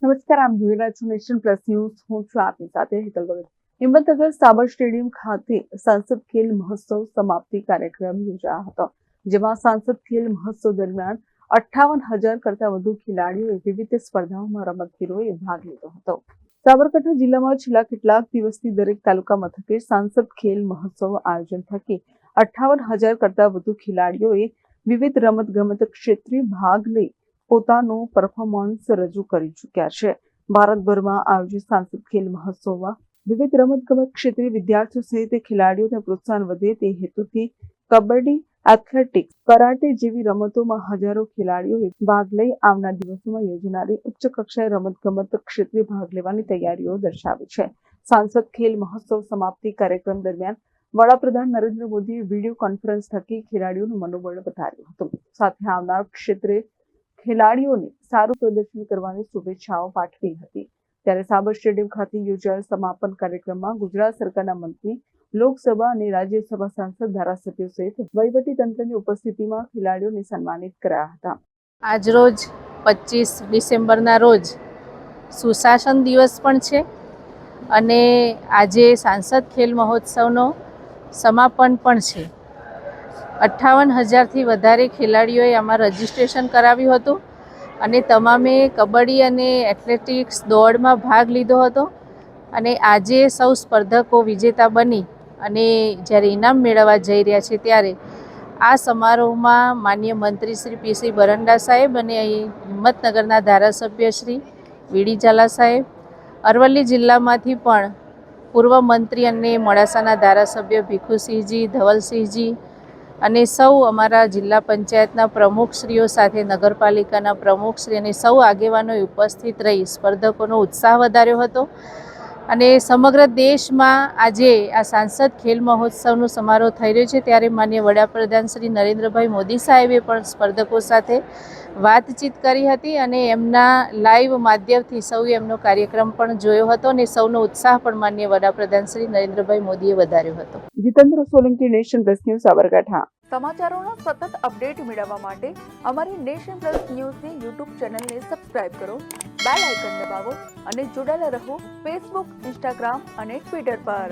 નમસ્કાર, આપ જોઈ રહ્યા છો નેશન પ્લસ ન્યૂઝ. હું છું આપની સાથે હેતલ ભગત. હિંમતનગર સાબર સ્ટેડિયમ ખાતે સાંસદ ખેલ મહોત્સવ સમાપ્તિ કાર્યક્રમ યોજાયો હતો, જેમાં સાંસદ ખેલ મહોત્સવ દરમિયાન 58,000 કરતા વધુ ખેલાડીઓએ વિવિધ સ્પર્ધાઓમાં રમતવીરોએ ભાગ લીધો હતો. સાબરકાંઠા જિલ્લામાં છેલ્લા કેટલાક દિવસથી દરેક તાલુકા મથકે સાંસદ ખેલ મહોત્સવ આયોજન થકી 58,000 કરતા વધુ ખેલાડીઓએ વિવિધ રમતગમત ક્ષેત્રે ભાગ લઈ પોતાનું પરફોર્મન્સ રજૂ કરી ચૂક્યા છે. ભારતભરમાં આયોજિત સાંસદ ખેલ મહોત્સવમાં વિવિધ રમતગમત ક્ષેત્રે વિદ્યાર્થીઓ સહિત ખેલાડીઓને પ્રોત્સાહન વધે તે હેતુથી કબડ્ડી, એથ્લેટિક્સ, કરાટે જેવી રમતોમાં હજારો ખેલાડીઓએ ભાગ લઈ આવનાર દિવસોમાં યોજાનારી ઉચ્ચ કક્ષાએ રમતગમત ક્ષેત્રે ભાગ લેવાની તૈયારીઓ દર્શાવી છે. સાંસદ ખેલ મહોત્સવ સમાપ્તિ કાર્યક્રમ દરમિયાન વડાપ્રધાન નરેન્દ્ર મોદીએ વિડીયો કોન્ફરન્સ થકી ખેલાડીઓનું મનોબળ વધાર્યું હતું. સાથે આવનાર ક્ષેત્રે ખેલાડીઓને સારું પ્રદર્શન કરવાની શુભેચ્છાઓ પાઠવી હતી. ત્યારે સાબર સ્ટેડિયમ ખાતે યોજાયેલ સમાપન કાર્યક્રમમાં ગુજરાત સરકારના મંત્રી, લોકસભા અને રાજ્યસભા સાંસદ, ધારાસભ્યો સહિત વહીવટીતંત્રની ઉપસ્થિતિમાં ખેલાડીઓને સન્માનિત કરાયા હતા. આજરોજ 25 ડિસેમ્બરના રોજ સુશાસન દિવસ પણ છે અને આજે સાંસદ ખેલ મહોત્સવનો સમાપન પણ છે. 58,000થી વધારે ખેલાડીઓએ આમાં રજીસ્ટ્રેશન કરાવ્યું હતું અને તમામે કબડ્ડી અને એથ્લેટિક્સ દોડમાં ભાગ લીધો હતો. અને આજે સૌ સ્પર્ધકો વિજેતા બની અને જ્યારે ઇનામ મેળવવા જઈ રહ્યા છે ત્યારે આ સમારોહમાં માનનીય મંત્રી શ્રી પી.સી. બરંડા સાહેબ અને હિંમતનગરના ધારાસભ્ય શ્રી વીડી ઝાલા સાહેબ, અરવલ્લી જિલ્લામાંથી પણ પૂર્વ મંત્રી અને મોડાસાના ધારાસભ્ય ભીખુસિંહજી, ધવલસિંહજી અને સૌ અમારા જિલ્લા પંચાયતના પ્રમુખશ્રીઓ સાથે નગરપાલિકાના પ્રમુખશ્રી અને સૌ આગેવાનોએ ઉપસ્થિત રહી સ્પર્ધકોનો ઉત્સાહ વધાર્યો હતો. અને સમગ્ર દેશમાં આજે આ સાંસદ ખેલ મહોત્સવનો સમારોહ થઈ રહ્યો છે ત્યારે માનનીય વડાપ્રધાન શ્રી નરેન્દ્રભાઈ મોદી સાહેબે પણ સ્પર્ધકો સાથે વાતચીત કરી હતી અને એમના લાઈવ માધ્યમથી સૌએ એમનો કાર્યક્રમ પણ જોયો હતો અને સૌનો ઉત્સાહ પણ માનનીય વડાપ્રધાન શ્રી નરેન્દ્રભાઈ મોદીએ વધાર્યો હતો. Jitendra Solanki, Nation Plus News, Sabarkantha. સમાચારોના સતત અપડેટ મેળવવા માટે અમારી નેશન પ્લસ ન્યૂઝની યુટ્યુબ ચેનલને સબસ્ક્રાઇબ કરો, બેલ આઇકન દબાવો અને જોડાયેલા રહો ફેસબુક, ઇન્સ્ટાગ્રામ અને ટ્વિટર પર.